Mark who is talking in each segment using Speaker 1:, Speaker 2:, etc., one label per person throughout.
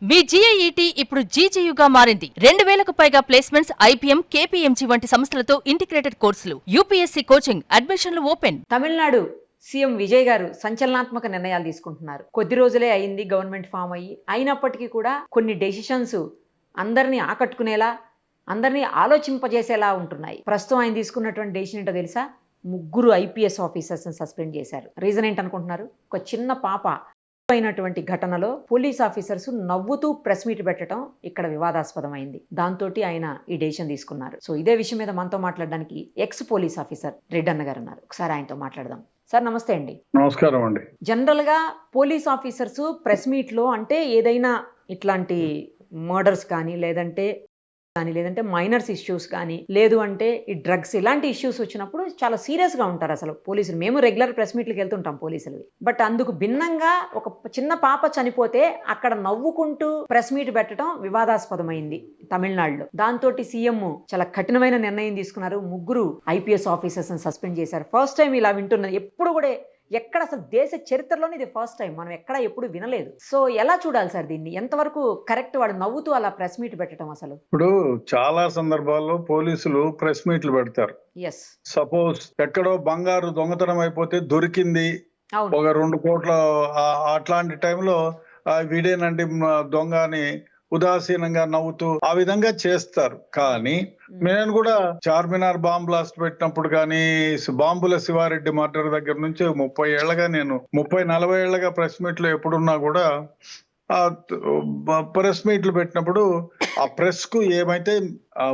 Speaker 1: మీ జీఐఈటీ ఇప్పుడు జీజేయుగా మారింది. 2000కు పైగా ప్లేస్మెంట్స్, ఐపీఎం, కేపీఎంజీ వంటి సంస్థలతో ఇంటిగ్రేటెడ్ కోర్సులు. యూపీఎస్సీ కోచింగ్, అడ్మిషన్లు ఓపెన్.
Speaker 2: తమిళనాడు సీఎం విజయ్ గారు సంచలనాత్మక నిర్ణయాలు తీసుకుంటున్నారు. కొద్ది రోజులే అయింది గవర్నమెంట్ ఫామ్ అయ్యి, అయినప్పటికీ కూడా కొన్ని డెసిషన్స్ అందరినీ ఆకట్టుకునేలా, అందరినీ ఆలోచింపజేసేలా ఉంటున్నాయి. ప్రస్తుతం ఆయన తీసుకున్నటువంటి డెసిషన్ ఏంటో తెలుసా? 3 ఐపీఎస్ ఆఫీసర్స్ని సస్పెండ్ చేశారు. రీజన్ ఏంటనుకుంటున్నారు? ఒక చిన్న పాప అయినటువంటి ఘటనలో పోలీస్ ఆఫీసర్స్ నవ్వుతూ ప్రెస్ మీట్ పెట్టడం ఇక్కడ వివాదాస్పదమైంది. దాంతో ఆయన ఈ డెసిషన్ తీసుకున్నారు. సో ఇదే విషయం మీద మనతో మాట్లాడడానికి ఎక్స్ పోలీస్ ఆఫీసర్ రెడ్డన్న గారు ఉన్నారు. ఒకసారి ఆయనతో మాట్లాడదాం. సార్ నమస్తే అండి.
Speaker 3: నమస్కారం అండి.
Speaker 2: జనరల్ గా పోలీస్ ఆఫీసర్స్ ప్రెస్ మీట్ లో అంటే ఏదైనా ఇట్లాంటి మర్డర్స్ కానీ లేదంటే మైనర్స్ ఇష్యూస్ కానీ లేదు అంటే ఈ డ్రగ్స్ ఇలాంటి ఇష్యూస్ వచ్చినప్పుడు చాలా సీరియస్గా ఉంటారు అసలు పోలీసులు. మేము రెగ్యులర్ ప్రెస్ మీట్లకు వెళ్తుంటాం పోలీసులు. బట్ అందుకు భిన్నంగా ఒక చిన్న పాప చనిపోతే అక్కడ నవ్వుకుంటూ ప్రెస్ మీట్ పెట్టడం వివాదాస్పదమైంది తమిళనాడులో. దాంతో సీఎం చాలా కఠినమైన నిర్ణయం తీసుకున్నారు. 3 ఐపీఎస్ ఆఫీసర్స్ సస్పెండ్ చేశారు. ఫస్ట్ టైం ఇలా వింటున్నది. ఎప్పుడు కూడా ఎక్కడ అసలు దేశ చరిత్రలోనే ఇది ఫస్ట్ టైం. మనం ఎక్కడ ఎప్పుడు వినలేదు. సో ఎలా చూడాలి సార్ దీన్ని? ఎంతవరకు కరెక్ట్ వాడు నవ్వుతూ అలా ప్రెస్ మీట్ పెట్టడం? అసలు
Speaker 3: ఇప్పుడు చాలా సందర్భాల్లో పోలీసులు ప్రెస్ మీట్లు పెడతారు.
Speaker 2: ఎస్,
Speaker 3: సపోజ్ ఎక్కడో బంగారు దొంగతనం అయిపోతే దొరికింది ఒక 2 కోట్ల, అట్లాంటి టైంలో వీడేనండి దొంగ అని ఉదాసీనంగా నవ్వుతూ ఆ విధంగా చేస్తారు. కానీ నేను కూడా చార్మినార్ బాంబ్ బ్లాస్ట్ పెట్టినప్పుడు కానీ, బాంబుల శివారెడ్డి మర్డర్ దగ్గర నుంచి 30 ఏళ్లగా నేను 30-40 ఏళ్లగా ప్రెస్ మీట్లు ఎప్పుడున్నా కూడా ప్రెస్ మీట్లు పెట్టినప్పుడు ఆ ప్రెస్ కు ఏమైతే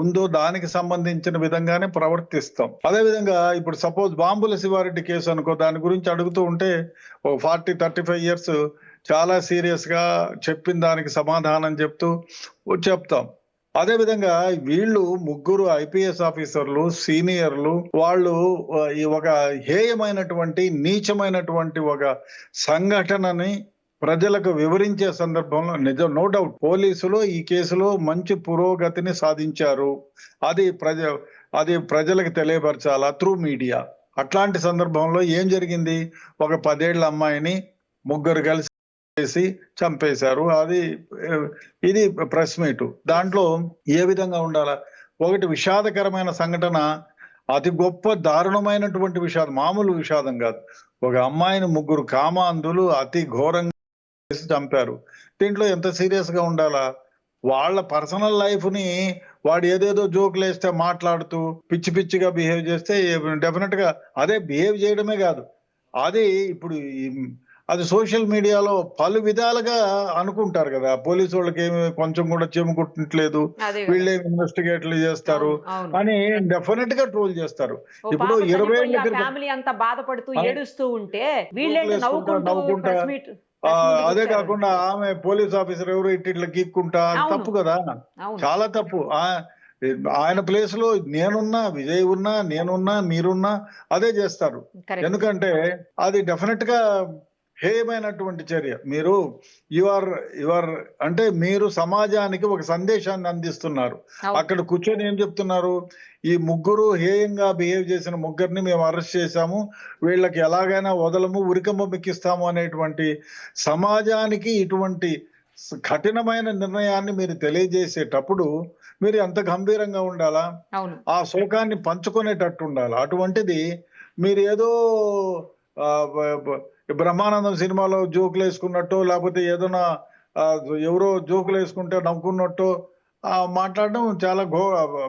Speaker 3: ఉందో దానికి సంబంధించిన విధంగానే ప్రవర్తిస్తాం. అదే విధంగా ఇప్పుడు సపోజ్ బాంబుల శివారెడ్డి కేసు అనుకో, దాని గురించి అడుగుతూ ఉంటే 40-35 ఇయర్స్ చాలా సీరియస్ గా చెప్పిన దానికి సమాధానం చెప్తాం. అదే విధంగా వీళ్ళు 3 ఐపీఎస్ ఆఫీసర్లు, సీనియర్లు, వాళ్ళు ఒక హేయమైనటువంటి నీచమైనటువంటి ఒక సంఘటనని ప్రజలకు వివరించే సందర్భంలో నో డౌట్ పోలీసులు ఈ కేసులో మంచి పురోగతిని సాధించారు. అది ప్రజలకు తెలియపరచాలా త్రూ మీడియా. అట్లాంటి సందర్భంలో ఏం జరిగింది? ఒక 10 ఏళ్ల అమ్మాయిని 3 కలిసి చేసి చంపేశారు. ఇది ప్రెస్ మీట్. దాంట్లో ఏ విధంగా ఉండాలా? ఒకటి విషాదకరమైన సంఘటన, అతి గొప్ప దారుణమైనటువంటి విషాదం, మామూలు విషాదం కాదు. ఒక అమ్మాయిని 3 కామాంధులు అతి ఘోరంగా చేసి చంపారు. దీంట్లో ఎంత సీరియస్ గా ఉండాలా? వాళ్ళ పర్సనల్ లైఫ్ ని వాడు ఏదేదో జోకులు వేస్తే మాట్లాడుతూ పిచ్చి పిచ్చిగా బిహేవ్ చేస్తే డెఫినెట్ గా అదే బిహేవ్ చేయడమే కాదు, ఇప్పుడు అది సోషల్ మీడియాలో పలు విధాలుగా అనుకుంటారు కదా. పోలీసు వాళ్ళకి ఏమి కొంచెం కూడా చెముకుట్టట్లేదు, వీళ్ళే ఇన్వెస్టిగేట్లు చేస్తారు అని డెఫినెట్ గా ట్రోల్ చేస్తారు. ఇప్పుడు 20 ఏళ్ళ
Speaker 2: ఫ్యామిలీ అంతా బాధపడుతూ ఏడుస్తూ ఉంటే
Speaker 3: నవ్వుకుంటా. అదే కాకుండా ఆమె పోలీస్ ఆఫీసర్ ఎవరు ఇట్లా గీక్కుంటా, తప్పు కదా, చాలా తప్పు. ఆయన ప్లేస్ లో నేనున్నా, విజయ్ ఉన్నా, నేనున్నా, మీరున్నా అదే చేస్తారు. ఎందుకంటే అది డెఫినెట్ గా హేయమైనటువంటి చర్య. అంటే మీరు సమాజానికి ఒక సందేశాన్ని అందిస్తున్నారు. అక్కడ కూర్చొని ఏం చెప్తున్నారు? ఈ 3 హేయంగా బిహేవ్ చేసిన 3ని మేము అరెస్ట్ చేశాము, వీళ్ళకి ఎలాగైనా వదలము, ఉరికంబ మెక్కిస్తాము అనేటువంటి సమాజానికి ఇటువంటి కఠినమైన నిర్ణయాన్ని మీరు తెలియజేసేటప్పుడు మీరు ఎంత గంభీరంగా ఉండాలా, ఆ శోకాన్ని పంచుకునేటట్టు ఉండాలి. అటువంటిది మీరు ఏదో బ్రహ్మానందం సినిమాలో జోకులు వేసుకున్నట్టు, లేకపోతే ఏదైనా ఎవరో జోకులు వేసుకుంటే నవ్వుకున్నట్టు మాట్లాడడం, చాలా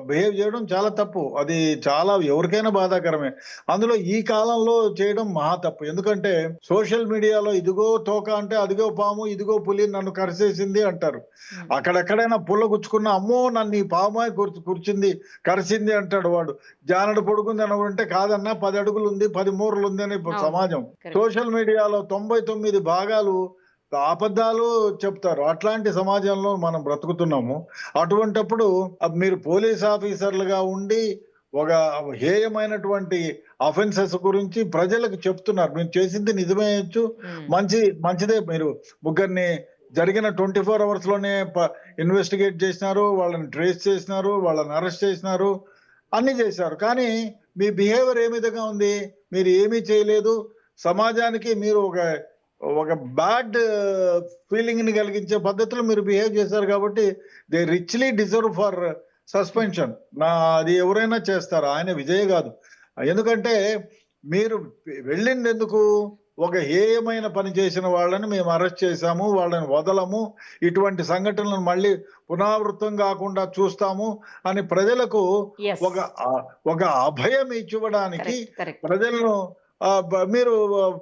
Speaker 3: బిహేవ్ చేయడం చాలా తప్పు. అది చాలా ఎవరికైనా బాధాకరమే. అందులో ఈ కాలంలో చేయడం మహా తప్పు. ఎందుకంటే సోషల్ మీడియాలో ఇదిగో తోక అంటే అదిగో పాము, ఇదిగో పులి నన్ను కరిసేసింది అంటారు. అక్కడెక్కడైనా పుల్ల గుచ్చుకున్న అమ్మో నన్ను ఈ పాము కరిసింది అంటాడు వాడు. జానడు పొడుకుంది అనుకుంటే కాదన్నా 10 అడుగులు ఉంది, 10 మూరలు ఉంది అని సమాజం. సోషల్ మీడియాలో 99 భాగాలు అబద్ధాలు చెప్తారు. అట్లాంటి సమాజంలో మనం బ్రతుకుతున్నాము. అటువంటప్పుడు మీరు పోలీస్ ఆఫీసర్లుగా ఉండి ఒక హేయమైనటువంటి అఫెన్సెస్ గురించి ప్రజలకు చెప్తున్నారు. మీరు చేసింది నిజమేయచ్చు, మంచిదే. మీరు 3ని జరిగిన 24 hours లోనే ఇన్వెస్టిగేట్ చేసినారు, వాళ్ళని ట్రేస్ చేసినారు, వాళ్ళని అరెస్ట్ చేసినారు, అన్ని చేశారు. కానీ మీ బిహేవియర్ ఏ విధంగా ఉంది? మీరు ఏమీ చేయలేదు. సమాజానికి మీరు ఒక ఒక బ్యాడ్ ఫీలింగ్ ని కలిగించే పద్ధతిలో మీరు బిహేవ్ చేశారు కాబట్టి they richly deserve for suspension. అది ఎవరైనా చేస్తారు, ఆయన విజయ్ కాదు. ఎందుకంటే మీరు వెళ్ళింది ఎందుకు? ఒక హేయమైన పని చేసిన వాళ్ళని మేము అరెస్ట్ చేశాము, వాళ్ళని వదలము, ఇటువంటి సంఘటనలను మళ్ళీ పునరావృతం కాకుండా చూస్తాము అని ప్రజలకు
Speaker 2: Yes.
Speaker 3: ఒక అభయం ఇచ్చివ్వడానికి
Speaker 2: Correct, correct.
Speaker 3: ప్రజలను మీరు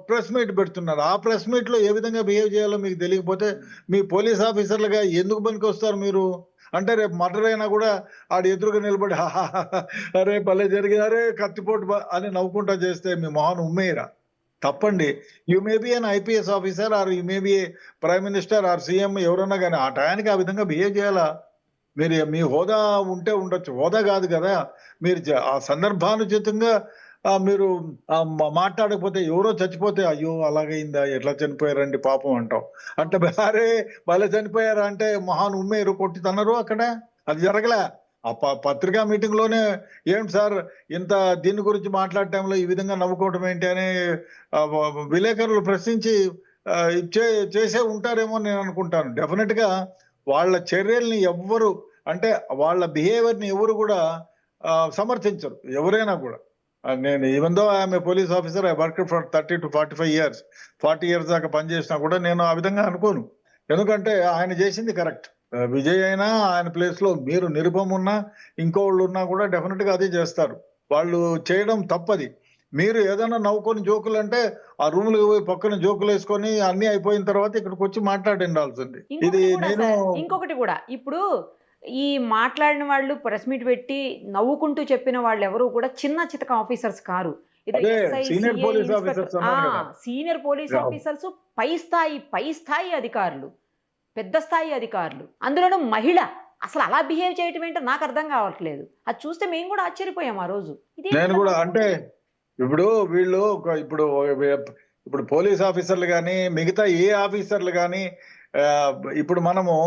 Speaker 3: ప్రెస్ మీట్ పెడుతున్నారు. ఆ ప్రెస్ మీట్ లో ఏ విధంగా బిహేవ్ చేయాలో మీకు తెలియకపోతే మీ పోలీస్ ఆఫీసర్లుగా ఎందుకు పనికి వస్తారు మీరు? అంటే రేపు మర్డర్ అయినా కూడా ఆడు ఎదురుగా నిలబడి అరే భలే జరిగింది, అరే కత్తిపోటు అని నవ్వుకుంటా చేస్తే మీ మొహన్ ఉమ్మేయరా? తప్పండి. You may be an IPS officer or you may be prime minister or CM ఎవరన్నా కానీ ఆ టయానికి ఆ విధంగా బిహేవ్ చేయాలా? మీరు మీ హోదా ఉంటే ఉండొచ్చు, హోదా కాదు కదా. మీరు ఆ సందర్భానుచితంగా మీరు మాట్లాడకపోతే ఎవరో చచ్చిపోతే అయ్యో అలాగైందా, ఎట్లా చనిపోయారండి పాపం అంటాం. అంటే అరే భలే చనిపోయారా అంటే మహాన్ ఉమ్మేరు కొట్టి తన్నారు అక్కడ. అది జరగలే. ఆ పత్రికా మీటింగ్ లోనే ఏంటి సార్ ఇంత దీని గురించి మాట్లాడే టైంలో ఈ విధంగా నవ్వుకోవడం ఏంటి అని విలేకరులు ప్రశ్నించి చేసే ఉంటారేమో నేను అనుకుంటాను. డెఫినెట్ గా వాళ్ళ చర్యల్ని ఎవ్వరు అంటే వాళ్ళ బిహేవియర్ ని ఎవరు కూడా సమర్థించరు ఎవరైనా కూడా. నేను even though I'm a police officer, I work for 30 to 45 years, 40 years దాకా పనిచేసినా కూడా నేను ఆ విధంగా అనుకోను. ఎందుకంటే ఆయన చేసింది కరెక్ట్. విజయ్ అయినా ఆయన ప్లేస్ లో మీరు నిరుపం ఉన్నా ఇంకోళ్ళు ఉన్నా కూడా డెఫినెట్ గా అదే చేస్తారు. వాళ్ళు చేయడం తప్పది. మీరు ఏదైనా నవ్వుకొని జోకులు అంటే ఆ రూమ్ లో పోయి పక్కన జోకులు వేసుకొని అన్ని అయిపోయిన తర్వాత ఇక్కడికి వచ్చి మాట్లాడిండాల్సింది. ఇది నేను
Speaker 2: ఇంకొకటి కూడా ఇప్పుడు ఈ మాట్లాడిన వాళ్ళు ప్రెస్ మీట్ పెట్టి నవ్వుకుంటూ చెప్పిన వాళ్ళు ఎవరు కూడా చిన్న చితక ఆఫీసర్స్ కారు.
Speaker 3: Senior police officers
Speaker 2: senior police officers పై స్థాయి అధికారులు, పెద్ద స్థాయి అధికారులు, అందులోనూ మహిళ. అసలు అలా బిహేవ్ చేయటం ఏంటో నాకు అర్థం కావట్లేదు. అది చూస్తే మేము కూడా ఆశ్చర్యపోయాం ఆ రోజు.
Speaker 3: నేను కూడా అంటే ఇప్పుడు వీళ్ళు ఇప్పుడు పోలీస్ ఆఫీసర్లు కానీ మిగతా ఏ ఆఫీసర్లు కానీ ఇప్పుడు మనము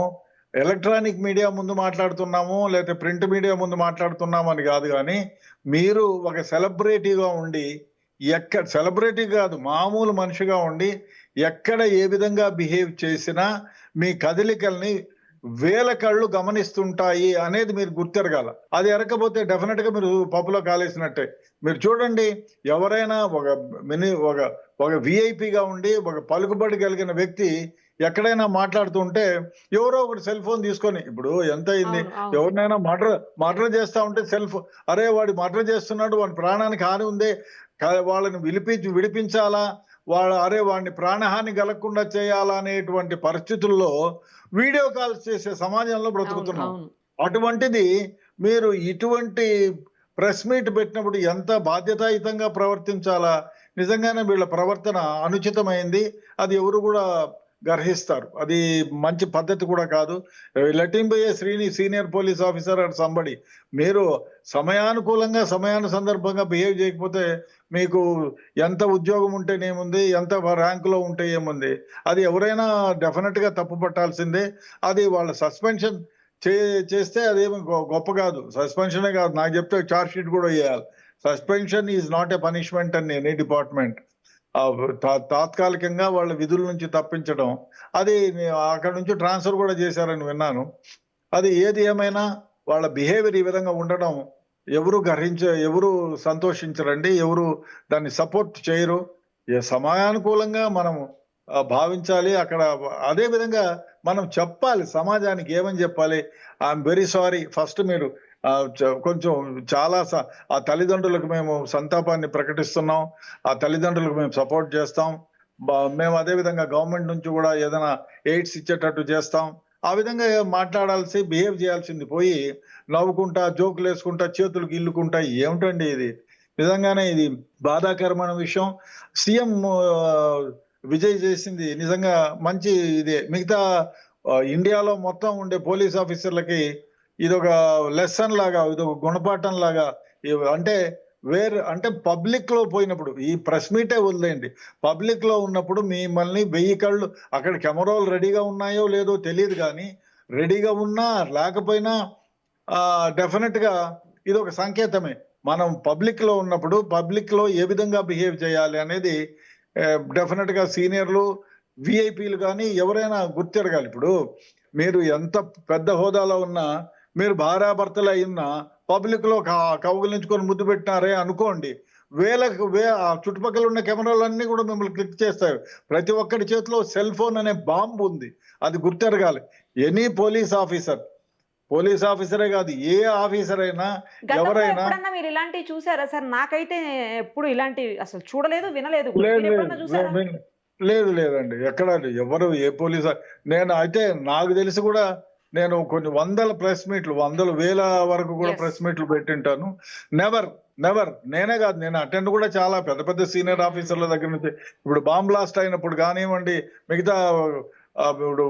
Speaker 3: ఎలక్ట్రానిక్ మీడియా ముందు మాట్లాడుతున్నాము లేకపోతే ప్రింట్ మీడియా ముందు మాట్లాడుతున్నాము అని కాదు, కానీ మీరు ఒక సెలబ్రిటీగా ఉండి సెలబ్రిటీ కాదు మామూలు మనిషిగా ఉండి ఎక్కడ ఏ విధంగా బిహేవ్ చేసినా మీ కదలికల్ని వేల కళ్ళు గమనిస్తుంటాయి అనేది మీరు గుర్తెరగాల. అది ఎరకపోతే డెఫినెట్ గా మీరు పప్పులో కాలేసినట్టే. మీరు చూడండి, ఎవరైనా ఒక విఐపిగా ఉండి ఒక పలుకుబడి కలిగిన వ్యక్తి ఎక్కడైనా మాట్లాడుతుంటే ఎవరో ఒకటి సెల్ ఫోన్ తీసుకొని, ఇప్పుడు ఎంత అయింది, ఎవరినైనా మర్డర్ చేస్తా ఉంటే అరే వాడు మర్డర్ చేస్తున్నాడు, వాడి ప్రాణానికి హాని ఉంది, వాళ్ళని విడిపించాలా, వాడిని ప్రాణహాని కలగకుండా చేయాలా అనేటువంటి పరిస్థితుల్లో వీడియో కాల్స్ చేసే సమాజంలో బ్రతుకుతున్నాం. అటువంటిది మీరు ఇటువంటి ప్రెస్ మీట్ పెట్టినప్పుడు ఎంత బాధ్యతాయుతంగా ప్రవర్తించాలా? నిజంగానే వీళ్ళ ప్రవర్తన అనుచితమైంది. అది ఎవరు కూడా గర్హిస్తారు. అది మంచి పద్ధతి కూడా కాదు. Let him be a senior police officer or somebody. మీరు సమయానుకూలంగా సందర్భంగా బిహేవ్ చేయకపోతే మీకు ఎంత ఉద్యోగం ఉంటేనేముంది, ఎంత ర్యాంకులో ఉంటే ఏముంది, అది ఎవరైనా డెఫినెట్ గా తప్పు పట్టాల్సిందే. అది వాళ్ళ సస్పెన్షన్ చేస్తే అదేమి గొప్ప కాదు. సస్పెన్షనే కాదు, నాకు చెప్తే ఛార్జ్ షీట్ కూడా వేయాలి. Suspension is not a punishment అని ఎనీ డిపార్ట్మెంట్. తాత్కాలికంగా వాళ్ళ విధుల నుంచి తప్పించడం, అది అక్కడ నుంచి ట్రాన్స్ఫర్ కూడా చేశారని విన్నాను. అది ఏది ఏమైనా వాళ్ళ బిహేవియర్ ఈ విధంగా ఉండడం ఎవరు సంతోషించరండి, ఎవరు దాన్ని సపోర్ట్ చేయరు. సమయానుకూలంగా మనం భావించాలి. అక్కడ అదే విధంగా మనం చెప్పాలి సమాజానికి. ఏమని చెప్పాలి? I'm very sorry. ఫస్ట్ మీరు కొంచెం చాలా ఆ తల్లిదండ్రులకు మేము సంతాపాన్ని ప్రకటిస్తున్నాం, ఆ తల్లిదండ్రులకు మేము సపోర్ట్ చేస్తాం. మేము అదే విధంగా గవర్నమెంట్ నుంచి కూడా ఏదైనా ఎయిడ్స్ ఇచ్చేటట్టు చేస్తాం. ఆ విధంగా బిహేవ్ చేయాల్సింది పోయి నవ్వుకుంటా జోకులు వేసుకుంటా చేతులు గిల్లుకుంటా ఏమిటండి ఇది? నిజంగానే ఇది బాధాకరమైన విషయం. సీఎం విజయ్ చేసింది నిజంగా మంచి ఇదే. మిగతా ఇండియాలో మొత్తం ఉండే పోలీస్ ఆఫీసర్లకి ఇదొక లెసన్ లాగా, ఇదొక గుణపాఠం లాగా. అంటే పబ్లిక్ లో పోయినప్పుడు, ఈ ప్రెస్ మీటే వదిలేయండి, పబ్లిక్ లో ఉన్నప్పుడు మిమ్మల్ని 1000 కళ్ళు, అక్కడ కెమెరాలు రెడీగా ఉన్నాయో లేదో తెలియదు, కానీ రెడీగా ఉన్నా లేకపోయినా డెఫినెట్ గా ఇది ఒక సంకేతమే. మనం పబ్లిక్ లో ఉన్నప్పుడు పబ్లిక్ లో ఏ విధంగా బిహేవ్ చేయాలి అనేది డెఫినెట్ గా సీనియర్లు విఐపీలు కానీ ఎవరైనా గుర్తిరగాలి. ఇప్పుడు మీరు ఎంత పెద్ద హోదాలో ఉన్నా, మీరు భార్యాభర్తలు అయినా పబ్లిక్ లో కౌగిలించుకొని ముద్దు పెట్టినారే అనుకోండి, ఆ చుట్టుపక్కల ఉన్న కెమెరాలన్నీ కూడా మిమ్మల్ని క్లిక్ చేస్తాయి. ప్రతి ఒక్కరి చేతిలో సెల్ ఫోన్ అనే బాంబు ఉంది, అది గుర్తెరగాలి. ఎనీ పోలీస్ ఆఫీసరే కాదు, ఏ ఆఫీసర్ అయినా
Speaker 2: గతంలో
Speaker 3: ఎవరైనా.
Speaker 2: ఎప్పుడన్నా మీరు ఇలాంటివి చూసారా సార్? నాకైతే ఎప్పుడు ఇలాంటివి అసలు చూడలేదు, వినలేదు కూడా.
Speaker 3: లేదు
Speaker 2: మీరు ఎప్పుడన్నా చూసారా?
Speaker 3: లేదండి, ఎక్కడ ఎవరు ఏ పోలీస్. నేను అయితే నాకు తెలిసి కూడా నేను కొన్ని వందల ప్రెస్ మీట్లు, వందల వేల వరకు కూడా
Speaker 2: Yes.
Speaker 3: ప్రెస్ మీట్లు పెట్టింటాను. నెవర్ నేనే కాదు, నేను అటెండ్ కూడా చాలా పెద్ద పెద్ద సీనియర్ ఆఫీసర్ల దగ్గర నుంచి. ఇప్పుడు బాంబ్ బ్లాస్ట్ అయినప్పుడు కానివ్వండి, మిగతా ఇప్పుడు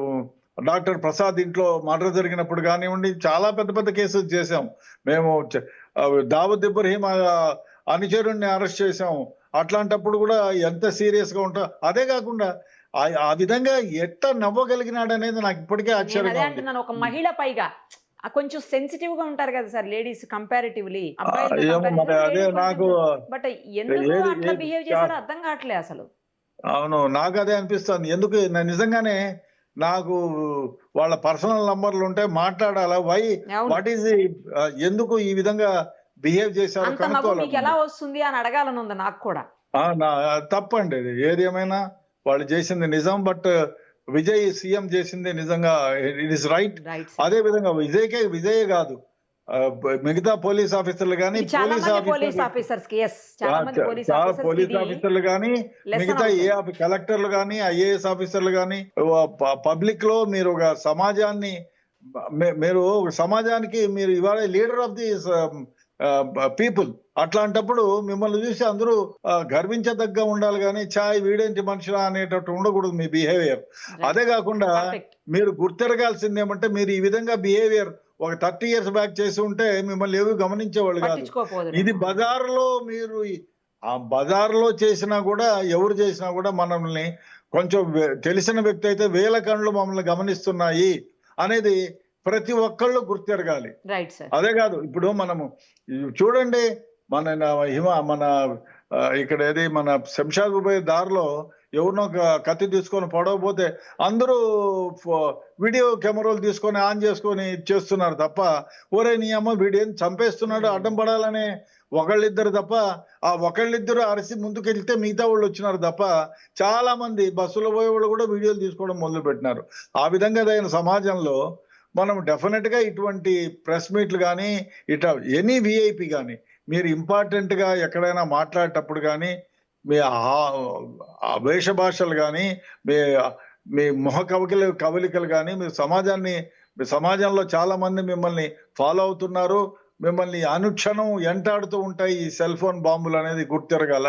Speaker 3: డాక్టర్ ప్రసాద్ ఇంట్లో మర్డర్ జరిగినప్పుడు కానివ్వండి, చాలా పెద్ద పెద్ద కేసెస్ చేశాం మేము. దావూద్ ఇబ్రహీం అనుచరుణ్ణి అరెస్ట్ చేశాము. అట్లాంటప్పుడు కూడా ఎంత సీరియస్ గా ఉంటా. అదే కాకుండా ఆ విధంగా ఎట్లా నవ్వగలిగినాడు అనేది నాకు ఇప్పటికే
Speaker 2: నేను అదే
Speaker 3: ఆశ్చర్యంగా ఉంది.
Speaker 2: అంటున్నాను, ఒక మహిళ పైగా కొంచెం సెన్సిటివ్ గా ఉంటారు కదా సార్ లేడీస్ కంపారిటివ్లీ.
Speaker 3: ఏమో మరి అదే నాకు
Speaker 2: బట్ ఎందుకు
Speaker 3: ఏది-
Speaker 2: అట్లా
Speaker 3: ఏది-
Speaker 2: బిహేవ్ చేశారో అర్థం కావట్లే అసలు.
Speaker 3: అవును, నాకు అదే అనిపిస్తుంది. ఎందుకు నిజంగానే నాకు వాళ్ళ పర్సనల్ నంబర్లు ఉంటే మాట్లాడాలా,
Speaker 2: అవును.
Speaker 3: వాట్ ఈస్ ఎందుకు ఈ విధంగా బిహేవ్ చేశారు
Speaker 2: అంత నవ్వు మీకు ఎలా వస్తుంది అని అడగాలని ఉంది నాకు కూడా.
Speaker 3: తప్పండి ఇది. ఏది ఏమైనా వాళ్ళు చేసింది నిజం, బట్ విజయ్ సీఎం చేసింది నిజంగా ఇట్ ఇస్ రైట్.
Speaker 2: రైట్.
Speaker 3: అదే విధంగా విజయే కాదు, మిగతా పోలీస్ ఆఫీసర్లు కానీ,
Speaker 2: చాలా మంది పోలీస్ ఆఫీసర్స్ కి చాలా మంది పోలీస్
Speaker 3: చాలా
Speaker 2: ఆఫీసర్స్
Speaker 3: పోలీస్ ఆఫీసర్లు కానీ, మిగతా కలెక్టర్లు కానీ, ఐఏఎస్ ఆఫీసర్లు కానీ, పబ్లిక్ లో మీరు ఒక సమాజాన్ని, మీరు సమాజానికి మీరు ఇవాళ లీడర్ ఆఫ్ ది పీపుల్. అట్లాంటప్పుడు మిమ్మల్ని చూసి అందరూ గర్వించదగ్గ ఉండాలి కానీ చాయ్ వీడేంటి మనుషులా అనేటట్టు ఉండకూడదు మీ బిహేవియర్. అదే కాకుండా మీరు గుర్తెరగాల్సింది ఏమంటే, మీరు ఈ విధంగా బిహేవియర్ ఒక 30 years బ్యాక్ చేసి ఉంటే మిమ్మల్ని ఏవి గమనించేవాళ్ళు కాదు. ఇది బజార్లో మీరు ఆ బజార్లో చేసినా కూడా, ఎవరు చేసినా కూడా మనల్ని కొంచెం తెలిసిన వ్యక్తి అయితే వేల కళ్ళు మమ్మల్ని గమనిస్తున్నాయి అనేది ప్రతి ఒక్కళ్ళు గుర్తెరగాలి.
Speaker 2: Right sir.
Speaker 3: అదే కాదు, ఇప్పుడు మనము చూడండి, మన ఇక్కడ ఏది మన శంషాబాద్ పోయే దారిలో ఎవరినో కత్తి తీసుకొని పొడవపోతే అందరూ వీడియో కెమెరాలు తీసుకొని ఆన్ చేసుకొని చేస్తున్నారు తప్ప, ఓరే నీ అమ్మ వీడేం చంపేస్తున్నాడు అడ్డం పడాలనే ఒకళ్ళిద్దరు తప్ప, ఆ ఒకళ్ళిద్దరు అరిసి ముందుకెళ్తే మిగతా వాళ్ళు వచ్చినారు తప్ప, చాలా మంది బస్సులో పోయే వాళ్ళు కూడా వీడియోలు తీసుకోవడం మొదలు పెట్టినారు. ఆ విధంగా అయిన సమాజంలో మనం డెఫినెట్ గా ఇటువంటి ప్రెస్ మీట్లు కానీ, ఇట్లా ఎనీ విఐపి కానీ, మీరు ఇంపార్టెంట్ గా ఎక్కడైనా మాట్లాడేటప్పుడు కానీ, మీ వేష భాషలు కానీ, మీ మొహ కవలికలు కానీ, మీ సమాజంలో చాలా మంది మిమ్మల్ని ఫాలో అవుతున్నారు, మిమ్మల్ని అనుక్షణం ఎంటాడుతూ ఉంటాయి ఈ సెల్ ఫోన్ బాంబులు అనేది గుర్తిరగాల.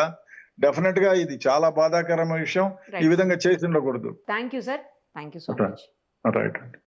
Speaker 3: డెఫినెట్ గా ఇది చాలా బాధాకరమైన విషయం. ఈ విధంగా చేసి ఉండకూడదు.
Speaker 2: Thank you sir. Thank you so much.
Speaker 3: Right అండి.